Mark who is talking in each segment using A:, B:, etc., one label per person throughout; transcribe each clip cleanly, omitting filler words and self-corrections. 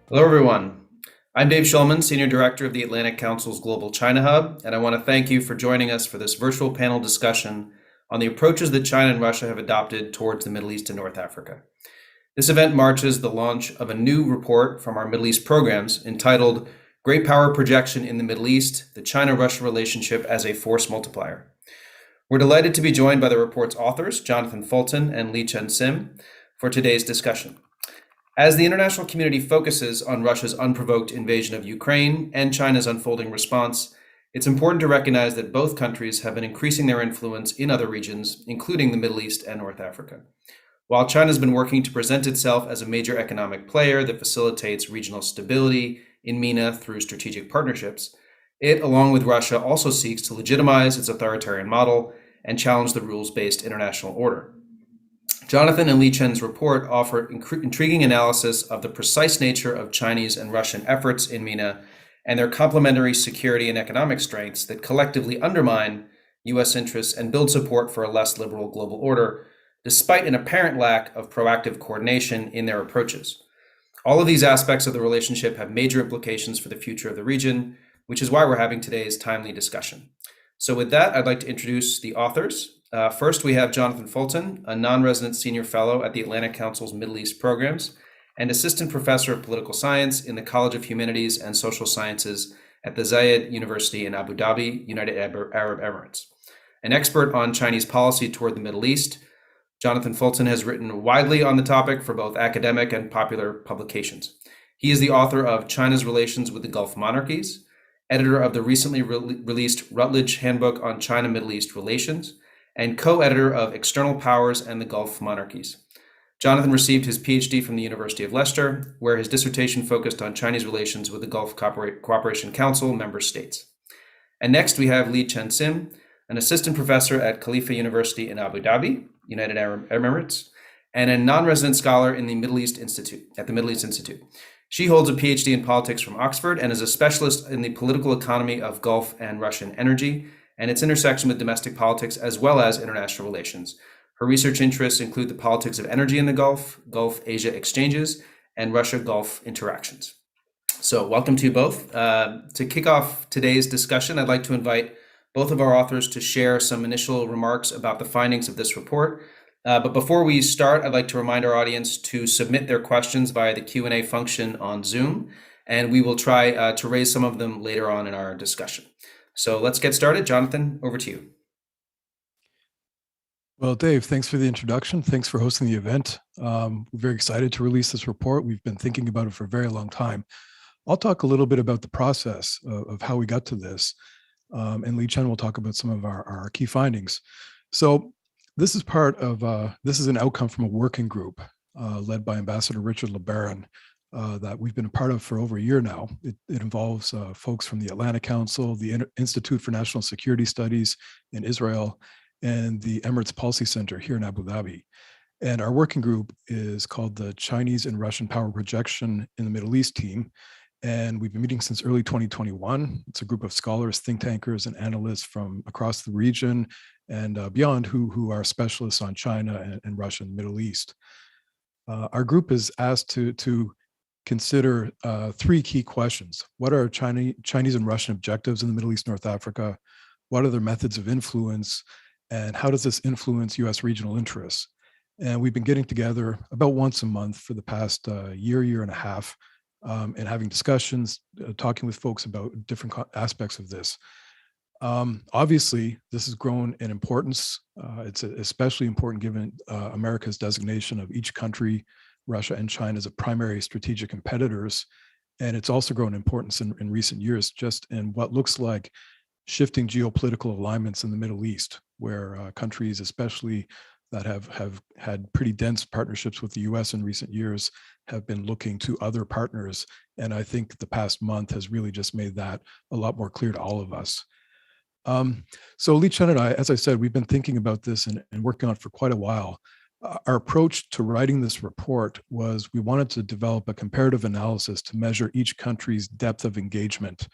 A: Hello, everyone. I'm Dave Schulman, Senior Director of the Atlantic Council's Global China Hub, and I want to thank you for joining us for this virtual panel discussion on the approaches that China and Russia have adopted towards the Middle East and North Africa. This event marches the launch of a new report from our Middle East programs entitled Great Power Projection in the Middle East, the China-Russia Relationship as a Force Multiplier. We're delighted to be joined by the report's authors, Jonathan Fulton and Li-Chen Sim, for today's discussion. As the international community focuses on Russia's unprovoked invasion of Ukraine and China's unfolding response, it's important to recognize that both countries have been increasing their influence in other regions, including the Middle East and North Africa. While China's been working to present itself as a major economic player that facilitates regional stability in MENA through strategic partnerships, it, along with Russia, also seeks to legitimize its authoritarian model and challenge the rules-based international order. Jonathan and Li-Chen's report offer intriguing analysis of the precise nature of Chinese and Russian efforts in MENA and their complementary security and economic strengths that collectively undermine U.S. interests and build support for a less liberal global order, despite an apparent lack of proactive coordination in their approaches. All of these aspects of the relationship have major implications for the future of the region, which is why we're having today's timely discussion. So with that, I'd like to introduce the authors. First, we have Jonathan Fulton, a non-resident senior fellow at the Atlantic Council's Middle East programs and assistant professor of political science in the College of Humanities and Social Sciences at the Zayed University in Abu Dhabi, United Arab Emirates. An expert on Chinese policy toward the Middle East, Jonathan Fulton has written widely on the topic for both academic and popular publications. He is the author of China's Relations with the Gulf Monarchies, editor of the recently released Routledge Handbook on China-Middle East Relations, and co-editor of External Powers and the Gulf Monarchies. Jonathan received his PhD from the University of Leicester, where his dissertation focused on Chinese relations with the Gulf Cooperation Council member states. And next we have Li-Chen Sim, an assistant professor at Khalifa University in Abu Dhabi, United Arab Emirates, and a non-resident scholar in the Middle East Institute, at the Middle East Institute. She holds a PhD in politics from Oxford and is a specialist in the political economy of Gulf and Russian energy and its intersection with domestic politics as well as international relations. Her research interests include the politics of energy in the Gulf, Gulf-Asia exchanges, and Russia-Gulf interactions. So welcome to you both. To kick off today's discussion, I'd like to invite both of our authors to share some initial remarks about the findings of this report. But before we start, I'd like to remind our audience to submit their questions via the Q&A function on Zoom, and we will try to raise some of them later on in our discussion. So let's get started. Jonathan, over to you.
B: Well, Dave, thanks for the introduction. Thanks for hosting the event. We're very excited to release this report. We've been thinking about it for a very long time. I'll talk a little bit about the process of how we got to this, and Li-Chen will talk about some of our key findings. So this is this is an outcome from a working group led by Ambassador Richard LeBaron that we've been a part of for over a year now. It involves folks from the Atlantic Council, the Institute for National Security Studies in Israel, and the Emirates Policy Center here in Abu Dhabi. And our working group is called the Chinese and Russian Power Projection in the Middle East team. And we've been meeting since early 2021. It's a group of scholars, think tankers, and analysts from across the region and beyond who are specialists on China and Russia and the Middle East. Our group is asked to consider three key questions. What are Chinese and Russian objectives in the Middle East, North Africa? What are their methods of influence? And how does this influence U.S. regional interests? And we've been getting together about once a month for the past year and a half, and having discussions, talking with folks about different aspects of this. Obviously, this has grown in importance. It's especially important given America's designation of each country, Russia and China, as a primary strategic competitors. And it's also grown in importance in recent years, just in what looks like shifting geopolitical alignments in the Middle East, where countries, especially that have had pretty dense partnerships with the US in recent years, have been looking to other partners. And I think the past month has really just made that a lot more clear to all of us. So Li-Chen and I, as I said, we've been thinking about this and working on it for quite a while. Our approach to writing this report was we wanted to develop a comparative analysis to measure each country's depth of engagement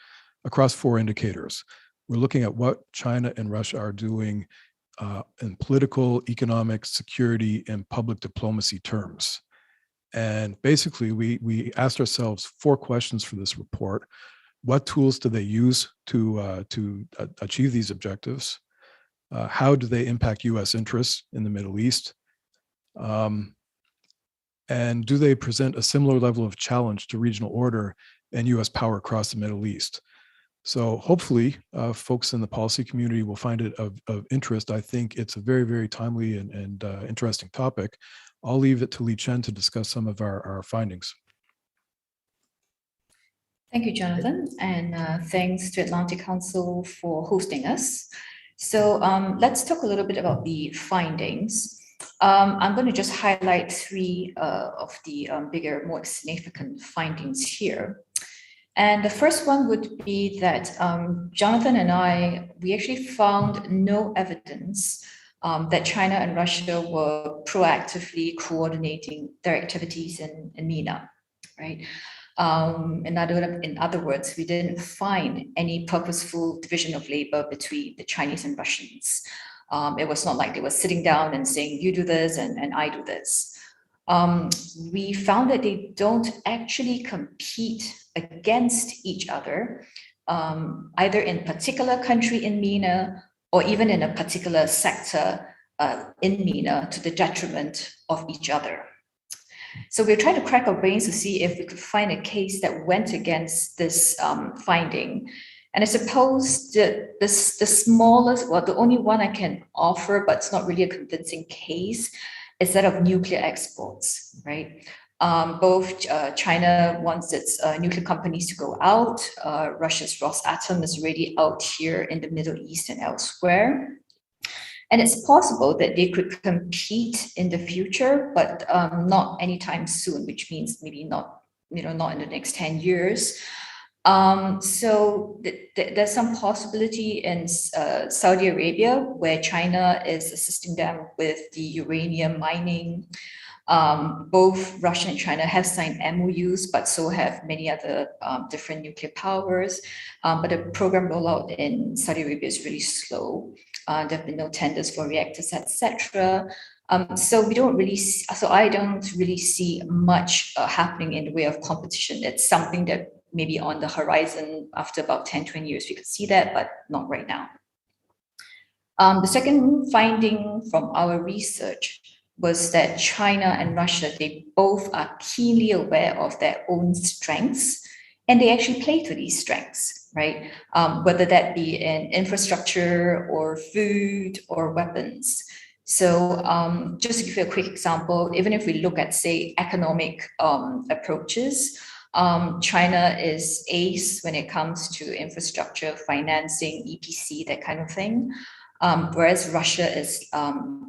B: across four indicators. We're looking at what China and Russia are doing in political, economic, security, and public diplomacy terms. And basically, we asked ourselves 4 questions for this report. What tools do they use to achieve these objectives? How do they impact U.S. interests in the Middle East? And do they present a similar level of challenge to regional order and U.S. power across the Middle East? So hopefully, folks in the policy community will find it of interest. I think it's a very, very timely and interesting topic. I'll leave it to Li Chen to discuss some of our findings.
C: Thank you, Jonathan, and thanks to Atlantic Council for hosting us. So let's talk a little bit about the findings. I'm going to just highlight 3 of the bigger, more significant findings here. And the first one would be that Jonathan and we actually found no evidence that China and Russia were proactively coordinating their activities in MENA, right? In other words, we didn't find any purposeful division of labor between the Chinese and Russians. It was not like they were sitting down and saying, you do this and I do this. We found that they don't actually compete against each other, either in a particular country in MENA or even in a particular sector in MENA to the detriment of each other. So we're trying to crack our brains to see if we could find a case that went against this finding. And I suppose the smallest, well, the only one I can offer, but it's not really a convincing case, is that of nuclear exports, right? Both China wants its nuclear companies to go out. Russia's Rosatom is already out here in the Middle East and elsewhere. And it's possible that they could compete in the future, but not anytime soon, which means maybe not in the next 10 years. So there's some possibility in Saudi Arabia, where China is assisting them with the uranium mining. Both Russia and China have signed MOUs, but so have many other different nuclear powers. But the program rollout in Saudi Arabia is really slow. There have been no tenders for reactors, etc. So we don't really. So I don't really see much happening in the way of competition. It's something that maybe on the horizon after about 10, 20 years we could see that, but not right now. The second finding from our research was that China and Russia, they both are keenly aware of their own strengths, and they actually play to these strengths, right? Whether that be in infrastructure or food or weapons. So just to give you a quick example, even if we look at, say, economic approaches, China is ace when it comes to infrastructure, financing, EPC, that kind of thing. Whereas Russia is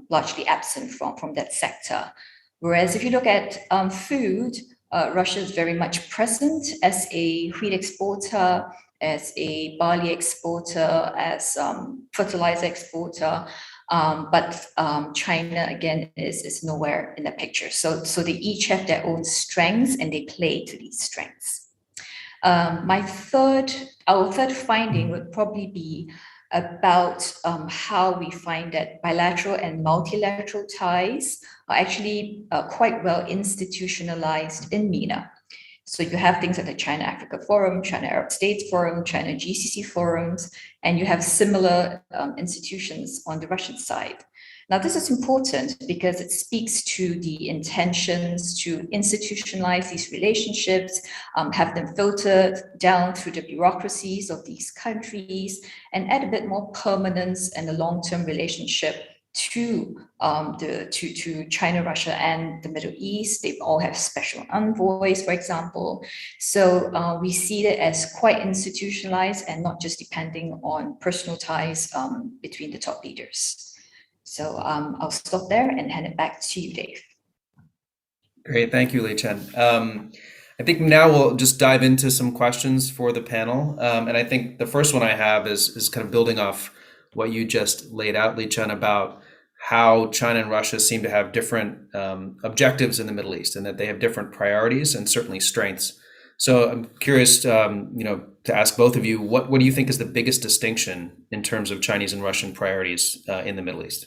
C: largely absent from that sector. Whereas if you look at food, Russia is very much present as a wheat exporter, as a barley exporter, as fertilizer exporter. But China, again, is nowhere in the picture. So they each have their own strengths and they play to these strengths. Our third finding would probably be about how we find that bilateral and multilateral ties are actually quite well institutionalized in MENA. So you have things like the China-Africa Forum, China-Arab States Forum, China-GCC forums, and you have similar institutions on the Russian side. Now, this is important because it speaks to the intentions to institutionalize these relationships, have them filtered down through the bureaucracies of these countries, and add a bit more permanence and a long-term relationship to China, Russia, and the Middle East. They all have special envoys, for example. So we see it as quite institutionalized and not just depending on personal ties between the top leaders. So I'll stop there and hand it back to you, Dave.
A: Great, thank you, Li Chen. I think now we'll just dive into some questions for the panel. And I think the first one I have is kind of building off what you just laid out, Li Chen, about how China and Russia seem to have different objectives in the Middle East, and that they have different priorities and certainly strengths. So I'm curious, to ask both of you, what do you think is the biggest distinction in terms of Chinese and Russian priorities in the Middle East?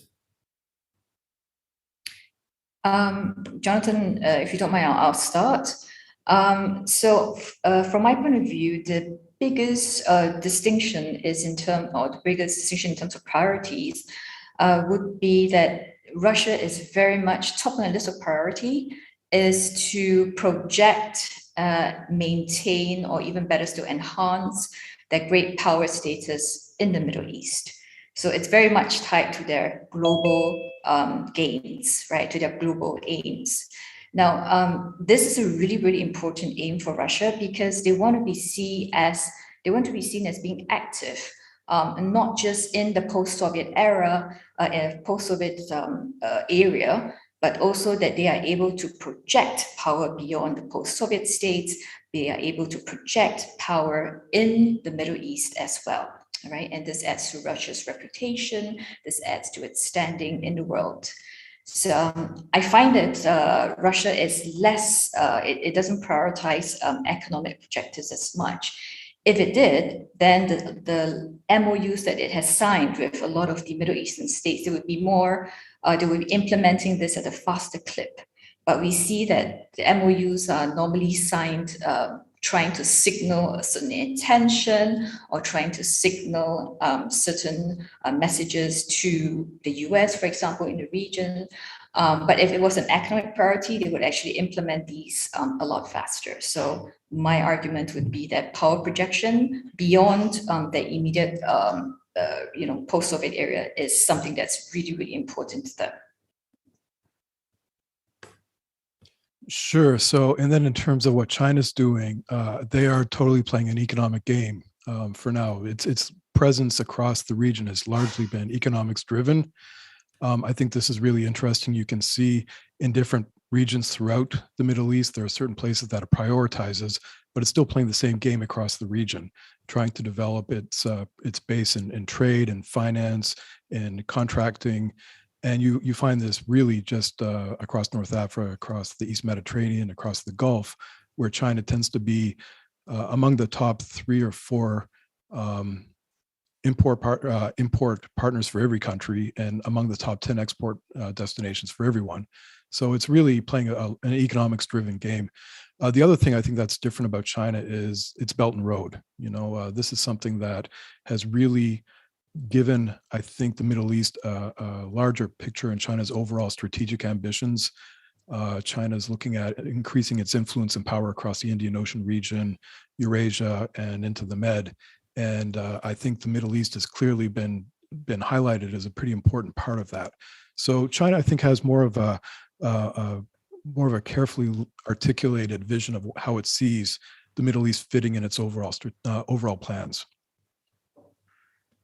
C: Jonathan, if you don't mind, I'll start. From my point of view, the biggest distinction is the biggest distinction in terms of priorities would be that Russia is very much top on the list of priority is to project, maintain, or even better still enhance their great power status in the Middle East. So it's very much tied to their global gains, right, to their global aims. Now, this is a really, really important aim for Russia because they want to be seen as being active, and not just in the post-Soviet era, post-Soviet area, but also that they are able to project power beyond the post-Soviet states. They are able to project power in the Middle East as well. Right, and this adds to Russia's reputation. This adds to its standing in the world. So I find that Russia is less. It doesn't prioritize economic objectives as much. If it did, then the MOUs that it has signed with a lot of the Middle Eastern states, they would be more. They would be implementing this at a faster clip. But we see that the MOUs are normally signed trying to signal a certain intention or trying to signal certain messages to the US, for example, in the region. But if it was an economic priority, they would actually implement these a lot faster. So my argument would be that power projection beyond the immediate post-Soviet area is something that's really, really important to them.
B: Sure. So, and then in terms of what China's doing, they are totally playing an economic game for now. Its presence across the region has largely been economics driven. I think this is really interesting. You can see in different regions throughout the Middle East, there are certain places that it prioritizes, but it's still playing the same game across the region, trying to develop its base in trade and finance and contracting. And you find this really just across North Africa, across the East Mediterranean, across the Gulf, where China tends to be among the top 3 or 4 import partners for every country and among the top 10 export destinations for everyone. So it's really playing an economics-driven game. The other thing I think that's different about China is its Belton Road. This is something that has really given, I think, the Middle East a larger picture in China's overall strategic ambitions. China is looking at increasing its influence and power across the Indian Ocean region, Eurasia, and into the Med. And I think the Middle East has clearly been highlighted as a pretty important part of that. So China, I think, has more of a carefully articulated vision of how it sees the Middle East fitting in its overall plans.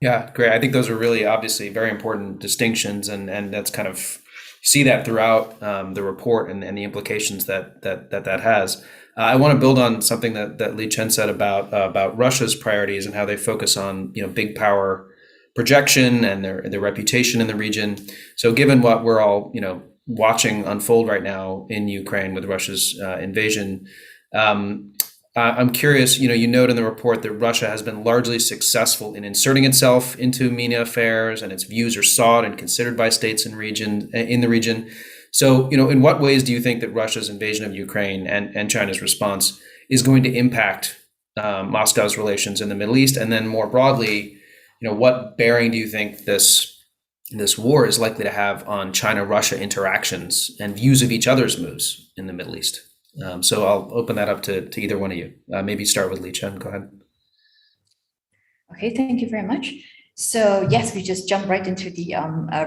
A: Yeah, great. I think those are really obviously very important distinctions, and that's kind of see that throughout the report and the implications that has. I want to build on something that Li Chen said about Russia's priorities and how they focus on big power projection and their reputation in the region. So given what we're all watching unfold right now in Ukraine with Russia's invasion, I'm curious, you note in the report that Russia has been largely successful in inserting itself into MENA affairs, and its views are sought and considered by states in the region. So, in what ways do you think that Russia's invasion of Ukraine and China's response is going to impact Moscow's relations in the Middle East? And then more broadly, what bearing do you think this war is likely to have on China-Russia interactions and views of each other's moves in the Middle East? So I'll open that up to either one of you. Maybe start with Li Chen. Go ahead.
C: Okay, thank you very much. So yes, we just jumped right into the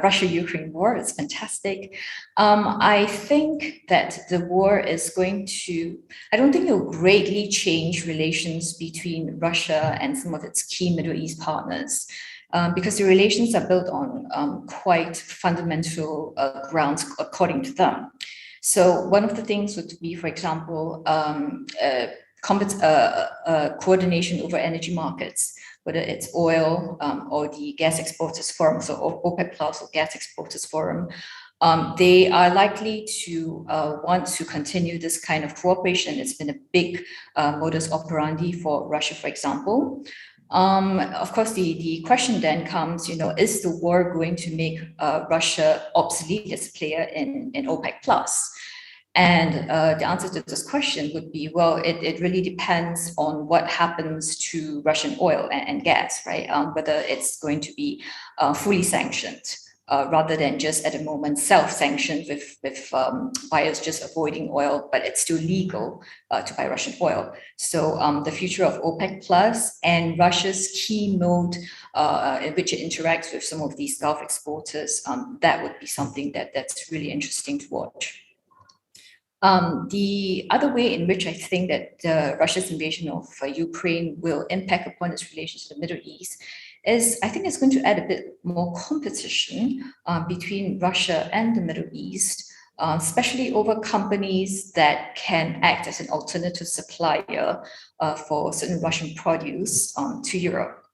C: Russia-Ukraine war. It's fantastic. I think that the war is I don't think it will greatly change relations between Russia and some of its key Middle East partners. Because the relations are built on quite fundamental grounds according to them. So one of the things would be, for example, coordination over energy markets, whether it's oil or the gas exporters forum, so OPEC Plus or gas exporters forum. They are likely to want to continue this kind of cooperation. It's been a big modus operandi for Russia, for example. Of course, the question then comes, is the war going to make Russia obsolete as a player in OPEC plus? And the answer to this question would be, well, it really depends on what happens to Russian oil and gas, right? Whether it's going to be fully sanctioned. Rather than just at the moment self-sanctioned with buyers just avoiding oil, but it's still legal to buy Russian oil. So the future of OPEC Plus and Russia's key mode in which it interacts with some of these Gulf exporters, that would be something that's really interesting to watch. The other way in which I think that Russia's invasion of Ukraine will impact upon its relations to the Middle East is, I think it's going to add a bit more competition between Russia and the Middle East, especially over companies that can act as an alternative supplier for certain Russian produce to Europe.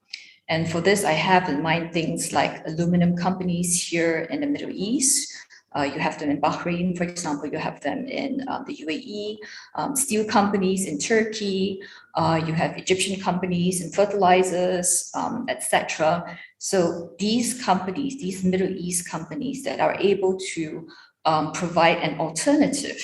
C: And for this, I have in mind things like aluminum companies here in the Middle East. You have them in Bahrain, for example, you have them in the UAE, steel companies in Turkey, you have Egyptian companies in fertilizers, etc. So these companies, these Middle East companies that are able to provide an alternative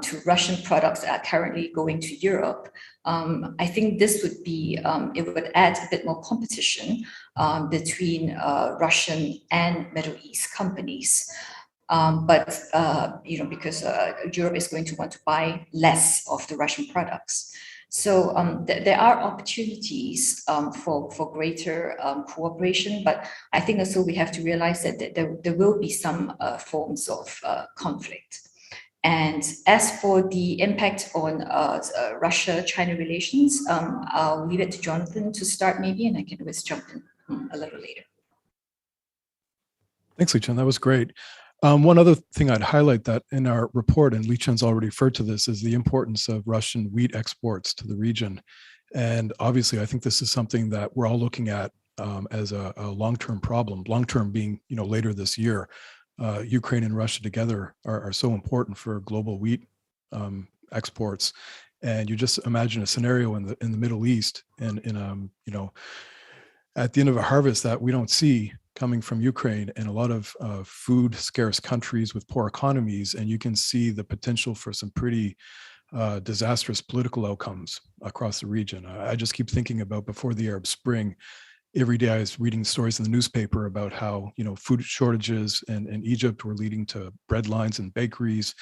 C: to Russian products that are currently going to Europe, I think this would be, it would add a bit more competition between Russian and Middle East companies. Because Europe is going to want to buy less of the Russian products. So there are opportunities for greater cooperation, but I think also we have to realize that there will be some forms of conflict. And as for the impact on Russia-China relations, I'll leave it to Jonathan to start maybe, and I can always jump in a little later.
B: Thanks, Li Chen. That was great. One other thing I'd highlight that in our report, and Li Chen's already referred to this, is the importance of Russian wheat exports to the region. And obviously, I think this is something that we're all looking at as a long-term problem, long-term being, later this year. Ukraine and Russia together are so important for global wheat exports. And you just imagine a scenario in the Middle East and at the end of a harvest that we don't see coming from Ukraine and a lot of food scarce countries with poor economies, and you can see the potential for some pretty disastrous political outcomes across the region. I just keep thinking about before the Arab Spring, every day I was reading stories in the newspaper about how food shortages in Egypt were leading to bread lines and bakeries,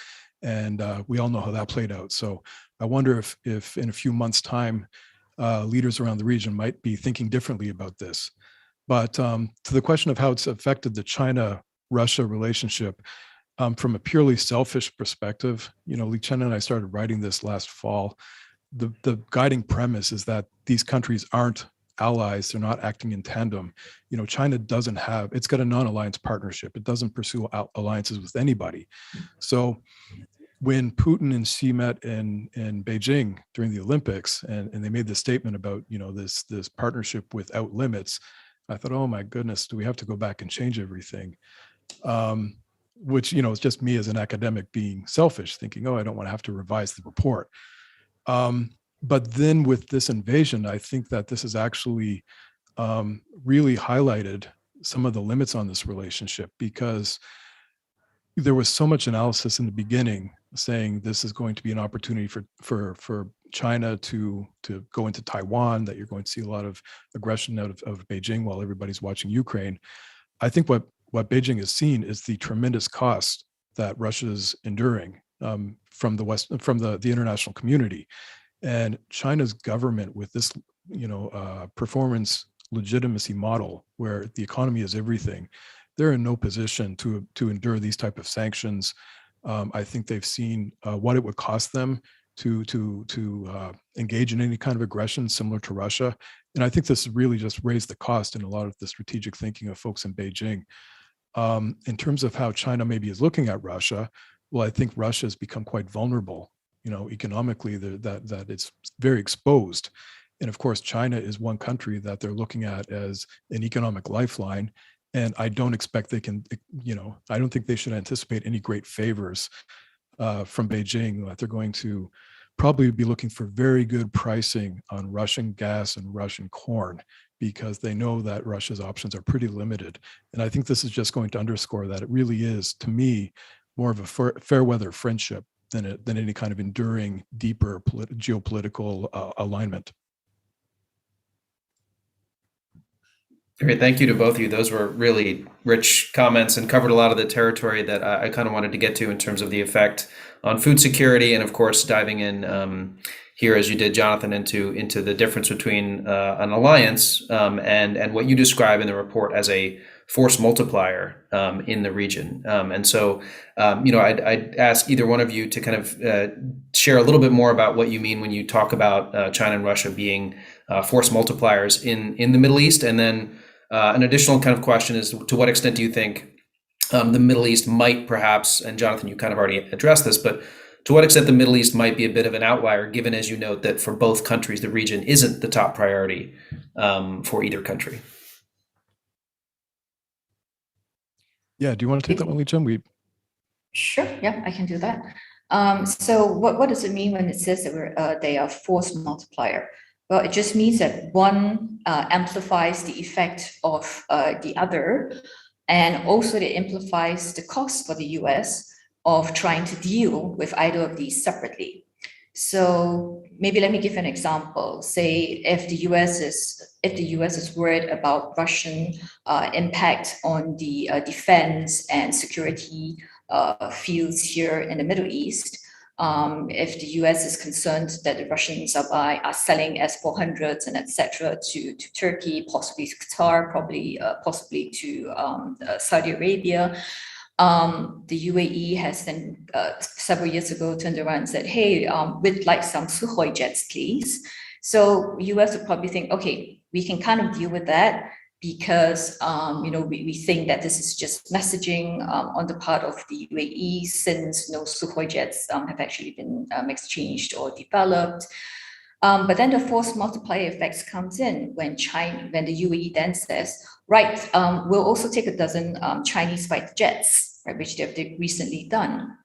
B: and we all know how that played out. So I wonder if in a few months' time, leaders around the region might be thinking differently about this. But to the question of how it's affected the China-Russia relationship, from a purely selfish perspective, Li Chen and I started writing this last fall. The guiding premise is that these countries aren't allies, they're not acting in tandem. China it's got a non-alliance partnership. It doesn't pursue alliances with anybody. So when Putin and Xi met in Beijing during the Olympics, and they made this statement about, this partnership without limits, I thought, oh my goodness, do we have to go back and change everything? Which, it's just me as an academic being selfish, thinking, oh, I don't want to have to revise the report. But then with this invasion, I think that this has actually really highlighted some of the limits on this relationship, because there was so much analysis in the beginning saying this is going to be an opportunity for China to go into Taiwan, that you're going to see a lot of aggression out of Beijing while everybody's watching Ukraine. I think what Beijing has seen is the tremendous cost that Russia is enduring from the international community. And China's government, with this performance legitimacy model where the economy is everything, they're in no position to endure these type of sanctions. I think they've seen what it would cost them to engage in any kind of aggression similar to Russia. And I think this really just raised the cost in a lot of the strategic thinking of folks in Beijing. In terms of how China maybe is looking at Russia, well, I think Russia has become quite vulnerable, economically, that it's very exposed. And of course, China is one country that they're looking at as an economic lifeline. And I don't expect they can, I don't think they should anticipate any great favors from Beijing, that they're going to probably be looking for very good pricing on Russian gas and Russian corn, because they know that Russia's options are pretty limited. And I think this is just going to underscore that it really is, to me, more of a fair weather friendship than any kind of enduring, deeper geopolitical alignment.
A: Great. Thank you to both of you. Those were really rich comments and covered a lot of the territory that I kind of wanted to get to in terms of the effect on food security, and of course diving in here, as you did, Jonathan, into the difference between an alliance and what you describe in the report as a force multiplier in the region. And so, I'd ask either one of you to kind of share a little bit more about what you mean when you talk about China and Russia being force multipliers in the Middle East. And then an additional kind of question is, to what extent do you think the Middle East might perhaps, and Jonathan, you kind of already addressed this, but to what extent the Middle East might be a bit of an outlier, given, as you note, that for both countries, the region isn't the top priority for either country?
B: Yeah, do you want to take that one, Lee Chen?
C: Sure, yeah, I can do that. So what does it mean when it says that they are force multiplier? Well, it just means that one amplifies the effect of the other, and also it amplifies the cost for the US of trying to deal with either of these separately. So maybe let me give an example. Say if the US is worried about Russian impact on the defense and security fields here in the Middle East. If the US is concerned that the Russians are selling S-400s and etc. to Turkey, possibly to Qatar, possibly to Saudi Arabia, the UAE has then several years ago turned around and said, hey, we'd like some Sukhoi jets, please. So US would probably think, okay, we can kind of deal with that, because we think that this is just messaging on the part of the UAE, since no Sukhoi jets have actually been exchanged or developed. But then the force multiplier effects comes in when the UAE then says, right, we'll also take a dozen Chinese fighter jets, right, which they've recently done.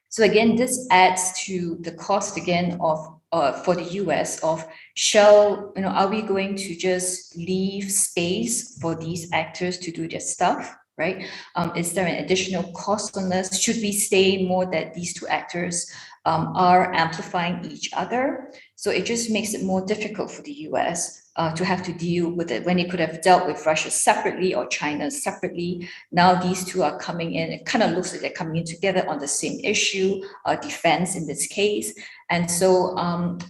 C: So again, this adds to the cost again of for the US of are we going to just leave space for these actors to do their stuff, right? Is there an additional cost on this? Should we say more that these two actors are amplifying each other? So it just makes it more difficult for the US to have to deal with it when they could have dealt with Russia separately or China separately. Now these two are coming in. It kind of looks like they're coming in together on the same issue, defense in this case. And so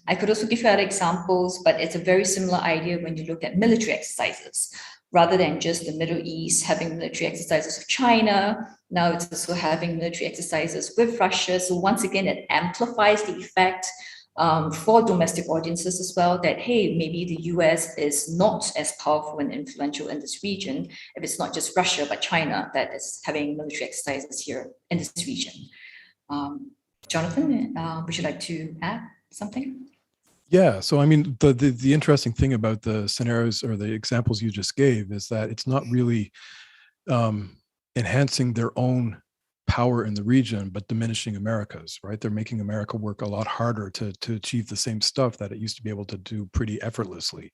C: I could also give you other examples, but it's a very similar idea when you look at military exercises. Rather than just the Middle East having military exercises with China, now it's also having military exercises with Russia. So once again, it amplifies the effect for domestic audiences as well, that, hey, maybe the US is not as powerful and influential in this region if it's not just Russia, but China that is having military exercises here in this region. Jonathan, would you like to add something?
B: Yeah, so I mean, the interesting thing about the scenarios or the examples you just gave is that it's not really enhancing their own power in the region, but diminishing America's, right? They're making America work a lot harder to achieve the same stuff that it used to be able to do pretty effortlessly.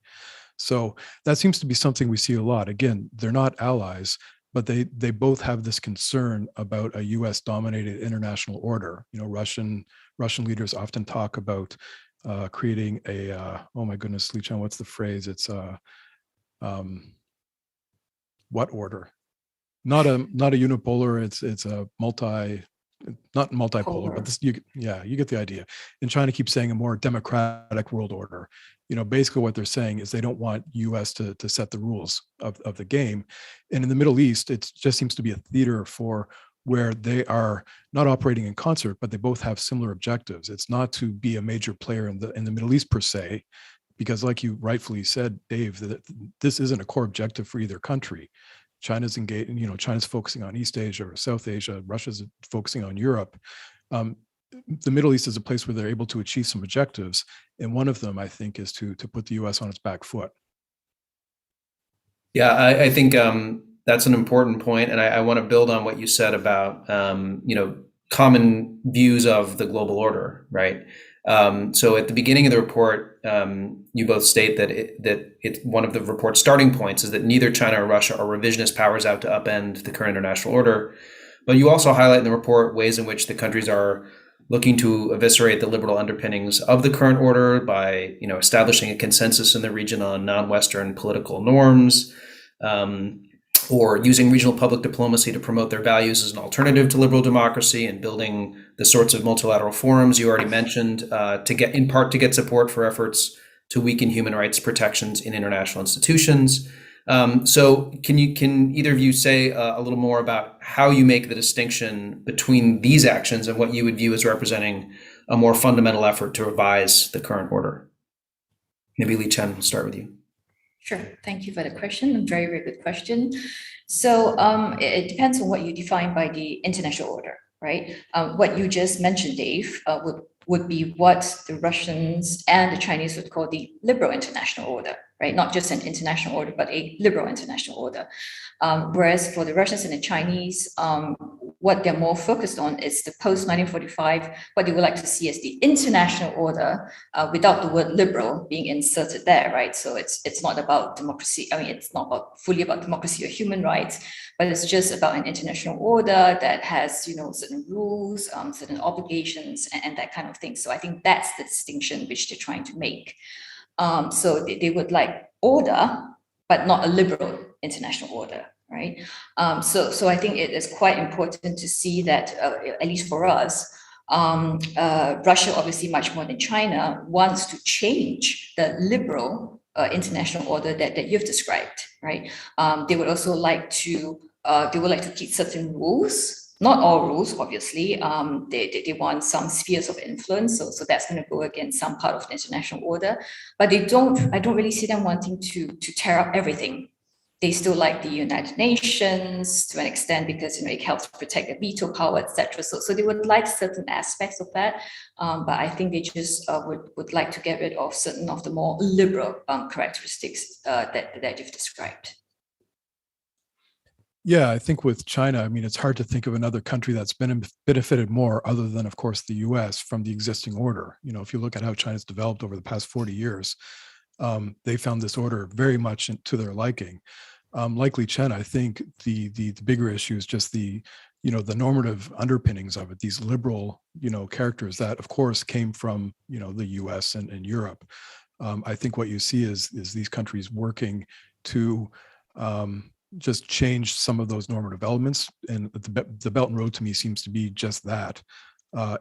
B: So that seems to be something we see a lot. Again, they're not allies, but they both have this concern about a US dominated international order. Russian leaders often talk about creating a oh my goodness, Lee Chan, what's the phrase? It's what order? Not a unipolar. It's a not multipolar, but this, you get the idea. And China keeps saying a more democratic world order. Basically what they're saying is they don't want US to set the rules of the game. And in the Middle East, it just seems to be a theater for where they are not operating in concert, but they both have similar objectives. It's not to be a major player in the Middle East per se, because like you rightfully said, Dave, that this isn't a core objective for either country. China's engaged, China's focusing on East Asia or South Asia, Russia's focusing on Europe. The Middle East is a place where they're able to achieve some objectives. And one of them, I think, is to put the US on its back foot.
A: Yeah, I think that's an important point, and I want to build on what you said about common views of the global order, right? So at the beginning of the report, you both state that one of the report's starting points is that neither China or Russia are revisionist powers out to upend the current international order. But you also highlight in the report ways in which the countries are looking to eviscerate the liberal underpinnings of the current order by, establishing a consensus in the region on non-Western political norms, or using regional public diplomacy to promote their values as an alternative to liberal democracy, and building the sorts of multilateral forums you already mentioned to get support for efforts to weaken human rights protections in international institutions. So can either of you say a little more about how you make the distinction between these actions and what you would view as representing a more fundamental effort to revise the current order? Maybe Li Chen, we'll start with you.
C: Sure. Thank you for the question. A very, very good question. So it depends on what you define by the international order, right? What you just mentioned, Dave, would be what the Russians and the Chinese would call the liberal international order, right? Not just an international order, but a liberal international order. Whereas for the Russians and the Chinese, what they're more focused on is the post-1945, what they would like to see as the international order without the word liberal being inserted there, right? So it's not about democracy. I mean, it's not fully about democracy or human rights, but it's just about an international order that has, certain rules, certain obligations, and that kind of thing. So I think that's the distinction which they're trying to make. So they would like order, but not a liberal international order, right? So I think it is quite important to see that, at least for us, Russia, obviously much more than China, wants to change the liberal international order that you've described, right? They would also like to keep certain rules. Not all rules, obviously. They want some spheres of influence, so that's going to go against some part of the international order. But I don't really see them wanting to tear up everything. They still like the United Nations to an extent because it helps protect the veto power, etc. So they would like certain aspects of that, but I think they just would like to get rid of certain of the more liberal characteristics that you've described.
B: Yeah, I think with China, I mean, it's hard to think of another country that's benefited more, other than, of course, the US, from the existing order. If you look at how China's developed over the past 40 years, they found this order very much to their liking. Like Li Chen, I think the bigger issue is just the normative underpinnings of it, these liberal, characters that, of course, came from, the US and Europe. I think what you see is these countries working to just change some of those normative elements, and the Belton Road to me seems to be just that.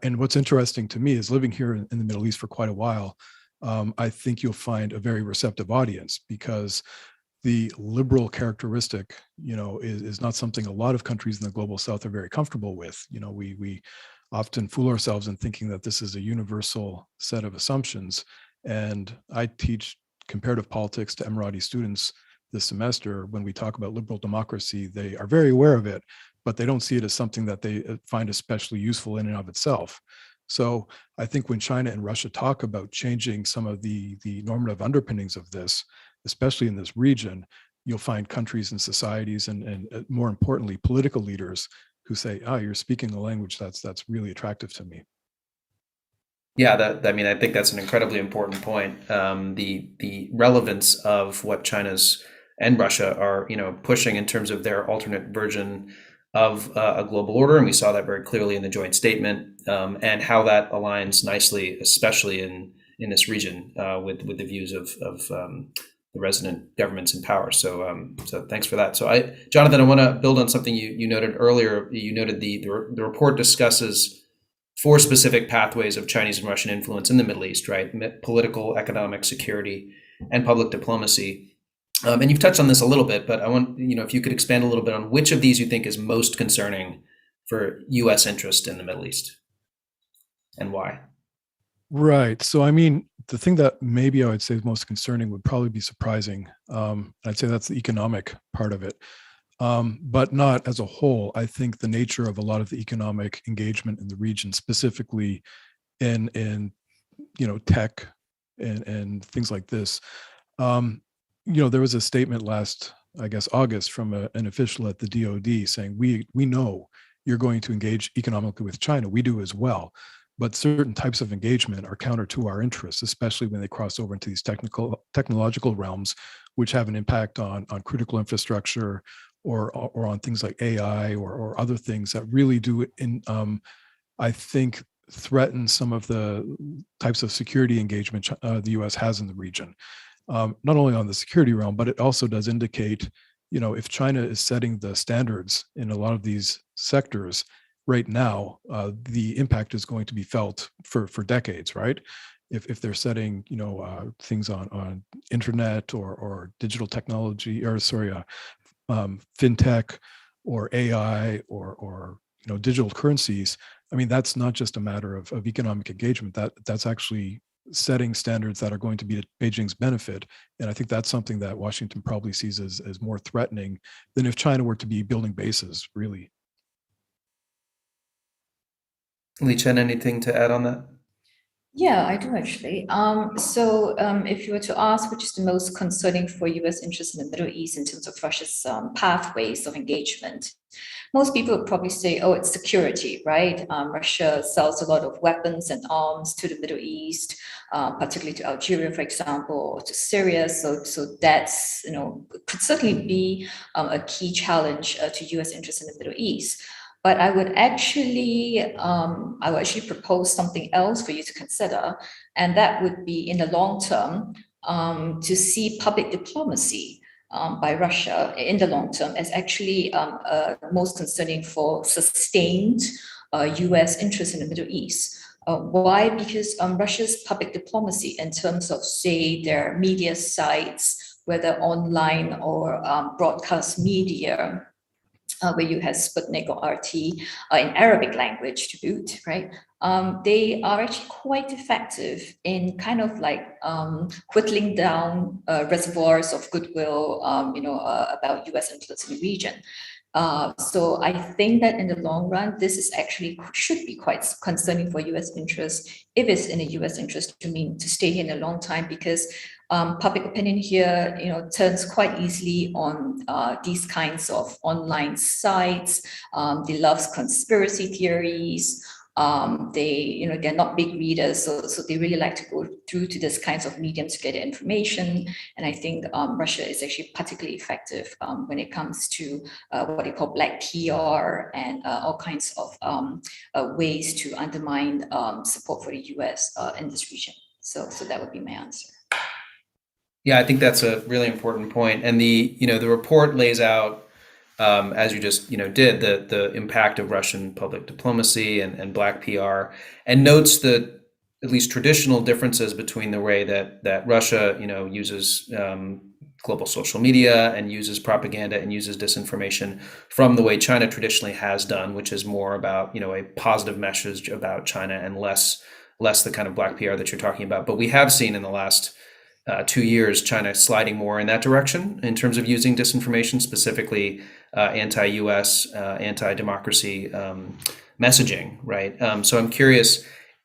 B: And what's interesting to me is living here in the Middle East for quite a while. I think you'll find a very receptive audience, because the liberal characteristic, is not something a lot of countries in the global South are very comfortable with. We often fool ourselves in thinking that this is a universal set of assumptions. And I teach comparative politics to Emirati students this semester. When we talk about liberal democracy, they are very aware of it, but they don't see it as something that they find especially useful in and of itself. So I think when China and Russia talk about changing some of the normative underpinnings of this, especially in this region, you'll find countries and societies and more importantly, political leaders who say, you're speaking a language that's really attractive to me.
A: Yeah, I think that's an incredibly important point. The relevance of what China's and Russia are, pushing in terms of their alternate version of a global order, and we saw that very clearly in the joint statement, and how that aligns nicely, especially in this region, with the views of the resident governments in power. So thanks for that. So Jonathan, I want to build on something you noted earlier. You noted the report discusses 4 specific pathways of Chinese and Russian influence in the Middle East, right? Political, economic, security, and public diplomacy. And you've touched on this a little bit, but I want, if you could expand a little bit on which of these you think is most concerning for U.S. interest in the Middle East, and why.
B: Right. So, the thing that maybe I would say is most concerning would probably be surprising. I'd say that's the economic part of it, but not as a whole. I think the nature of a lot of the economic engagement in the region, specifically in tech and things like this. There was a statement last, August, from an official at the DoD saying, we know you're going to engage economically with China. We do as well. but certain types of engagement are counter to our interests, especially when they cross over into these technological realms, which have an impact on critical infrastructure or on things like AI or other things that really do, I think, threaten some of the types of security engagement the U.S. has in the region. Not only on the security realm, but it also does indicate, if China is setting the standards in a lot of these sectors right now, the impact is going to be felt for decades, right? If they're setting, things on internet or digital technology, or fintech or AI or digital currencies. I mean, that's not just a matter of economic engagement. That's actually setting standards that are going to be to Beijing's benefit. And I think that's something that Washington probably sees as more threatening than if China were to be building bases, really.
A: Li Chen, anything to add on that?
C: Yeah, I do actually. If you were to ask which is the most concerning for U.S. interests in the Middle East in terms of Russia's pathways of engagement, most people would probably say, oh, it's security, right? Russia sells a lot of weapons and arms to the Middle East, particularly to Algeria, for example, or to Syria. So that's, could certainly be a key challenge to U.S. interests in the Middle East. But I would actually propose something else for you to consider, and that would be in the long term to see public diplomacy by Russia in the long term as actually most concerning for sustained U.S. interest in the Middle East. Why? Because Russia's public diplomacy in terms of, say, their media sites, whether online or broadcast media, where you have Sputnik or RT in Arabic language to boot, right? They are actually quite effective in kind of like whittling down reservoirs of goodwill, about U.S. influence in the region. So I think that in the long run, this is actually should be quite concerning for U.S. interests if it's in the U.S. interest to stay here in a long time, because public opinion here, turns quite easily on these kinds of online sites. They love conspiracy theories. They're not big readers, so they really like to go through to this kinds of mediums to get information. And I think Russia is actually particularly effective when it comes to what they call black PR and all kinds of ways to undermine support for the US in this region. So that would be my answer.
A: Yeah, I think that's a really important point. And the report lays out, as you just did, the impact of Russian public diplomacy and black PR, and notes the at least traditional differences between the way that Russia uses global social media and uses propaganda and uses disinformation from the way China traditionally has done, which is more about a positive message about China and less the kind of black PR that you're talking about. But we have seen in the last 2 years, China sliding more in that direction in terms of using disinformation, specifically anti-US, anti-democracy messaging, right? So I'm curious,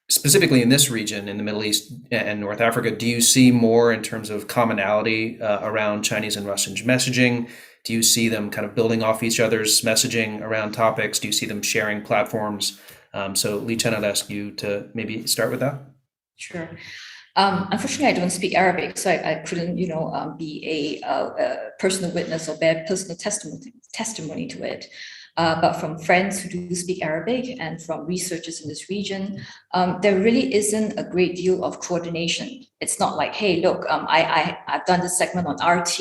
A: specifically in this region, in the Middle East and North Africa, do you see more in terms of commonality around Chinese and Russian messaging? Do you see them kind of building off each other's messaging around topics? Do you see them sharing platforms? So Li Chen, I'd ask you to maybe start with that.
C: Sure. Unfortunately, I don't speak Arabic, so I couldn't, be a personal witness or bear personal testimony to it. But from friends who do speak Arabic and from researchers in this region, there really isn't a great deal of coordination. It's not like, hey, look, I've done this segment on RT,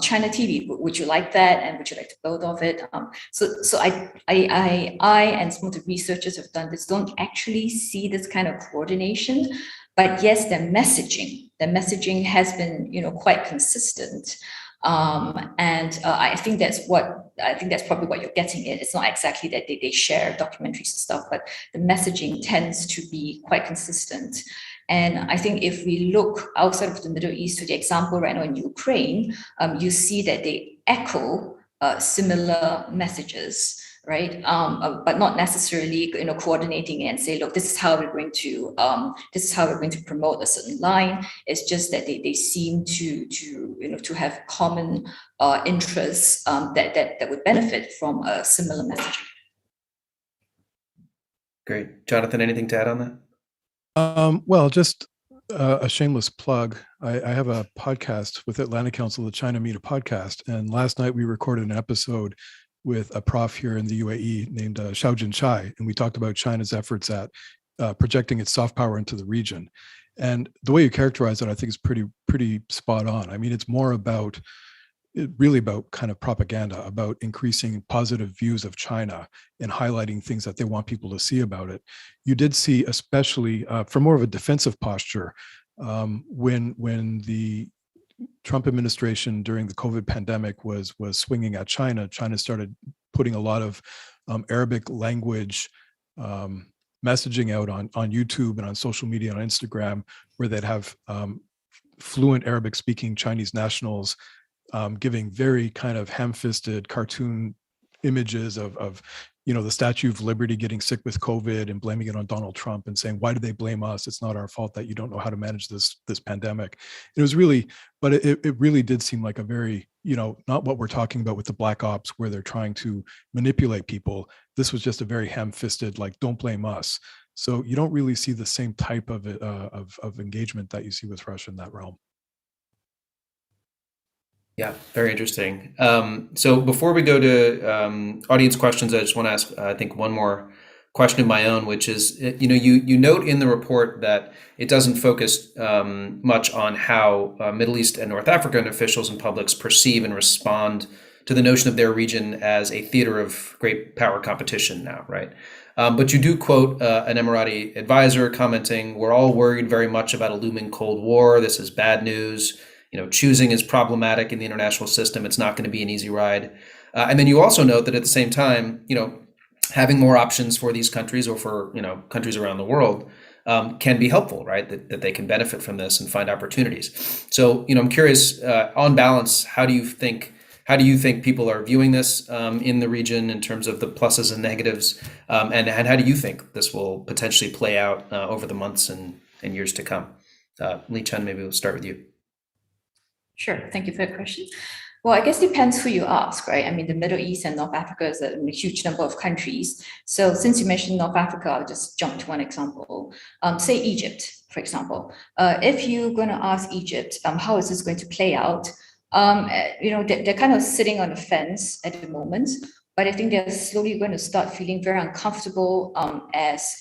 C: China TV. Would you like that? And would you like to build off it? So I and some of the researchers have done this, don't actually see this kind of coordination. But yes, their messaging has been, quite consistent. I think that's probably what you're getting at. It's not exactly that they share documentaries and stuff, but the messaging tends to be quite consistent. And I think if we look outside of the Middle East to the example right now in Ukraine, you see that they echo similar messages, right? But not necessarily, coordinating and say, look, this is how we're going to promote a certain line. It's just that they seem to have common interests that would benefit from a similar messaging.
A: Great. Jonathan, anything to add on that?
B: Well, just a shameless plug. I have a podcast with Atlantic Council, the China Media podcast. And last night we recorded an episode with a prof here in the UAE named Xiaojin Chai. And we talked about China's efforts at projecting its soft power into the region. And the way you characterize it, I think is pretty spot on. I mean, it's more about really about kind of propaganda, about increasing positive views of China and highlighting things that they want people to see about it. You did see, especially from more of a defensive posture, when the Trump administration during the COVID pandemic was swinging at China. China started putting a lot of Arabic language messaging out on YouTube and on social media, on Instagram, where they'd have fluent Arabic speaking Chinese nationals giving very kind of ham-fisted cartoon images of the Statue of Liberty getting sick with COVID and blaming it on Donald Trump and saying, why do they blame us? It's not our fault that you don't know how to manage this pandemic. It was really, but it really did seem like a very, not what we're talking about with the black ops where they're trying to manipulate people. This was just a very ham-fisted, like, don't blame us. So you don't really see the same type of engagement that you see with Russia in that realm.
A: Yeah, very interesting. So before we go to audience questions, I just want to ask, I think, one more question of my own, which is, you note in the report that it doesn't focus much on how Middle East and North African officials and publics perceive and respond to the notion of their region as a theater of great power competition now, right? But you do quote an Emirati advisor commenting, "We're all worried very much about a looming Cold War. This is bad news. Choosing is problematic in the international system. It's not going to be an easy ride." And then you also note that at the same time, having more options for these countries or for, countries around the world can be helpful, right? That they can benefit from this and find opportunities. So, I'm curious, on balance, how do you think people are viewing this in the region in terms of the pluses and negatives? And how do you think this will potentially play out over the months and years to come? Lee Chen, maybe we'll start with you.
C: Sure. Thank you for the question. Well, I guess it depends who you ask, right? I mean, the Middle East and North Africa is a huge number of countries. So since you mentioned North Africa, I'll just jump to one example. Say Egypt, for example. If you're going to ask Egypt, how is this going to play out? They're kind of sitting on the fence at the moment. But I think they're slowly going to start feeling very uncomfortable as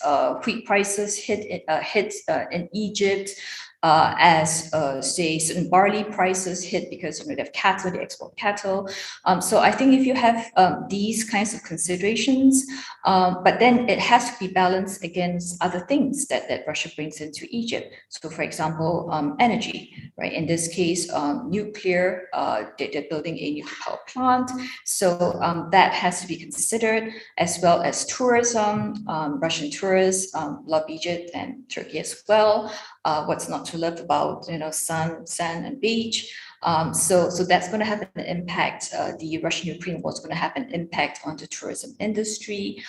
C: wheat prices hit in Egypt, as say certain barley prices hit because they have cattle, they export cattle. So I think if you have these kinds of considerations, but then it has to be balanced against other things that Russia brings into Egypt. So for example, energy, right? In this case, nuclear, they're building a nuclear power plant. So that has to be considered, as well as tourism. Russian tourists love Egypt and Turkey as well. What's not to love about sun, sand, and beach. So that's going to have an impact. The Russian-Ukraine war is going to have an impact on the tourism industry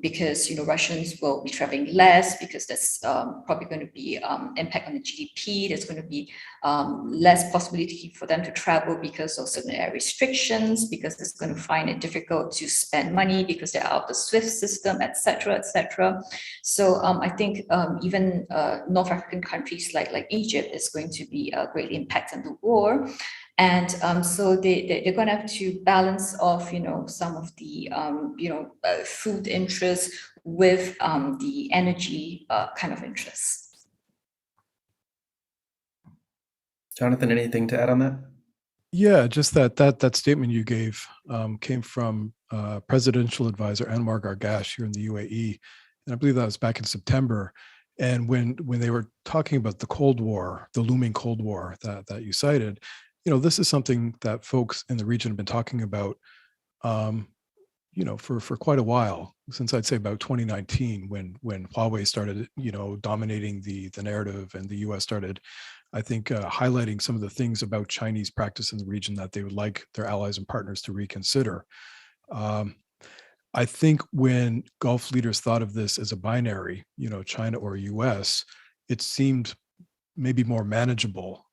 C: because Russians will be traveling less because that's probably going to be impact on the GDP. There's going to be less possibility for them to travel because of certain air restrictions, because it's going to find it difficult to spend money because they're out of the SWIFT system, etc., etc. So I think even North African countries like Egypt is going to be greatly impacted on the war. And so they're going to have to balance off, some of the, food interests with the energy kind of interests.
A: Jonathan, anything to add on that?
B: Yeah, just that statement you gave came from presidential advisor Anwar Gargash here in the UAE, and I believe that was back in September. And when they were talking about the Cold War, the looming Cold War that you cited, this is something that folks in the region have been talking about, for quite a while, since I'd say about 2019, when Huawei started, dominating the narrative, and the U.S. started, I think, highlighting some of the things about Chinese practice in the region that they would like their allies and partners to reconsider. I think when Gulf leaders thought of this as a binary, China or US, it seemed maybe more manageable,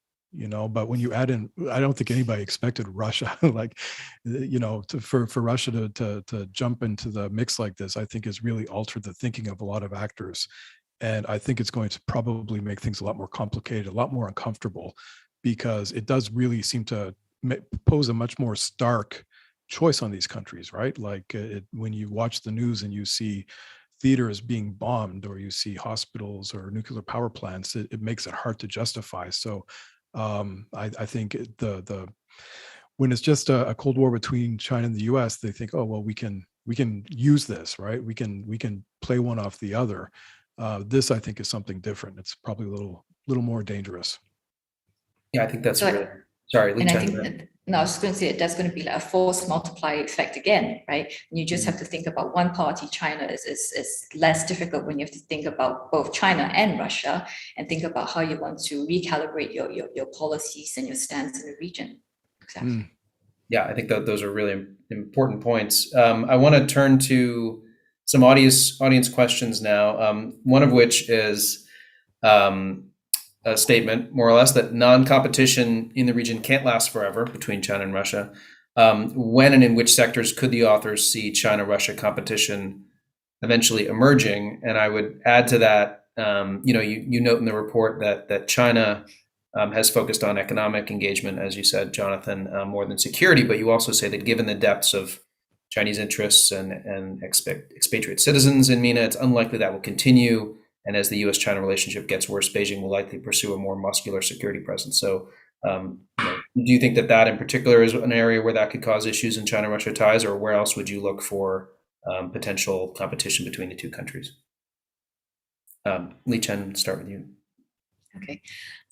B: but when you add in, I don't think anybody expected Russia, for Russia to jump into the mix like this, I think has really altered the thinking of a lot of actors. And I think it's going to probably make things a lot more complicated, a lot more uncomfortable, because it does really seem to pose a much more stark choice on these countries, right? Like when you watch the news and you see theaters being bombed, or you see hospitals or nuclear power plants, it makes it hard to justify. So I think the when it's just a Cold War between China and the U.S., they think, oh well, we can use this, right? We can play one off the other. This, I think, is something different. It's probably a little more dangerous.
A: Yeah, I think that's
C: So,
A: really, sorry, Lee
C: and I
A: Chen.
C: think that, no, I was just going to say that's going to be like a force multiplier effect again, right? And you just have to think about one party. China is less difficult when you have to think about both China and Russia, and think about how you want to recalibrate your policies and your stance in the region. Exactly.
A: Yeah, I think that those are really important points. I want to turn to some audience questions now. One of which is a statement, more or less, that non-competition in the region can't last forever between China and Russia. When and in which sectors could the authors see China-Russia competition eventually emerging? And I would add to that, you note in the report that China has focused on economic engagement, as you said, Jonathan, more than security. But you also say that given the depths of Chinese interests and expatriate citizens in MENA, it's unlikely that will continue. And as the U.S.-China relationship gets worse, Beijing will likely pursue a more muscular security presence. So do you think that in particular is an area where that could cause issues in China-Russia ties, or where else would you look for potential competition between the two countries? Lee Chen, start with you.
C: Okay.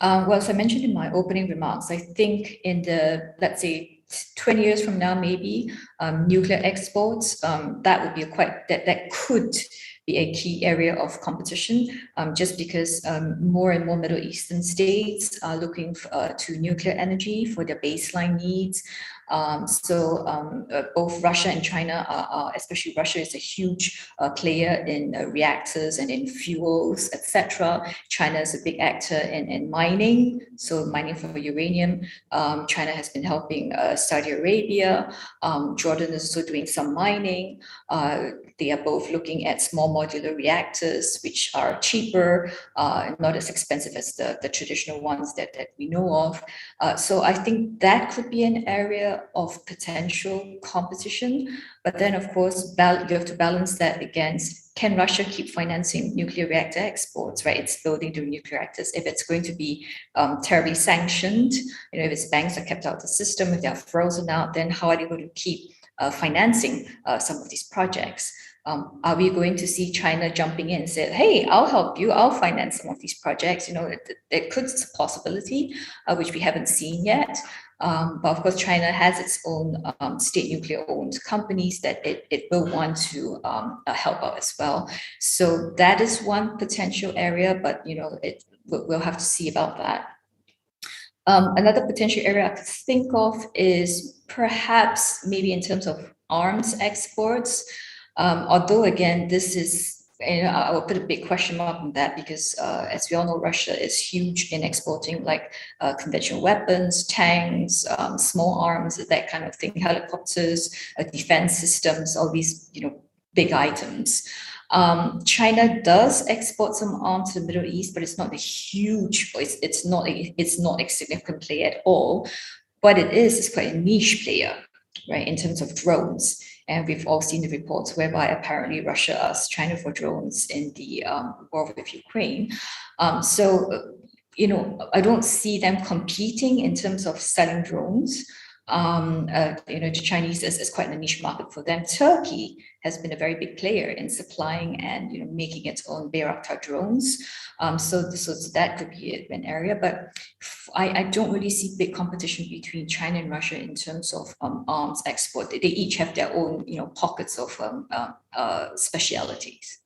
C: Well, as I mentioned in my opening remarks, I think in the, let's say, 20 years from now, maybe nuclear exports, that would be that could be a key area of competition, just because more and more Middle Eastern states are looking to nuclear energy for their baseline needs. Both Russia and China especially Russia is a huge player in reactors and in fuels, etc. China is a big actor in mining, so mining for uranium. China has been helping Saudi Arabia. Jordan is also doing some mining. They are both looking at small modular reactors, which are cheaper, not as expensive as the traditional ones that we know of. So I think that could be an area of potential competition. But then, of course, you have to balance that against, can Russia keep financing nuclear reactor exports, right? It's building the nuclear reactors. If it's going to be terribly sanctioned, if its banks are kept out of the system, if they're frozen out, then how are they going to keep financing some of these projects? Are we going to see China jumping in and say, hey, I'll help you, I'll finance some of these projects? It could, it's a possibility, which we haven't seen yet. But of course, China has its own state nuclear-owned companies that it will want to help out as well. So that is one potential area, but we'll have to see about that. Another potential area I could think of is perhaps maybe in terms of arms exports. Although again, this is, I will put a big question mark on that, because as we all know, Russia is huge in exporting like conventional weapons, tanks, small arms, that kind of thing, helicopters, defense systems, all these big items. China does export some arms to the Middle East, but it's not a huge, it's not a significant player at all. But it's quite a niche player, right, in terms of drones. And we've all seen the reports whereby apparently Russia asked China for drones in the war with Ukraine. So I don't see them competing in terms of selling drones. The Chinese is quite a niche market for them. Turkey has been a very big player in supplying and making its own Bayraktar drones. So that could be an area, but I don't really see big competition between China and Russia in terms of arms export. They each have their own pockets of specialities.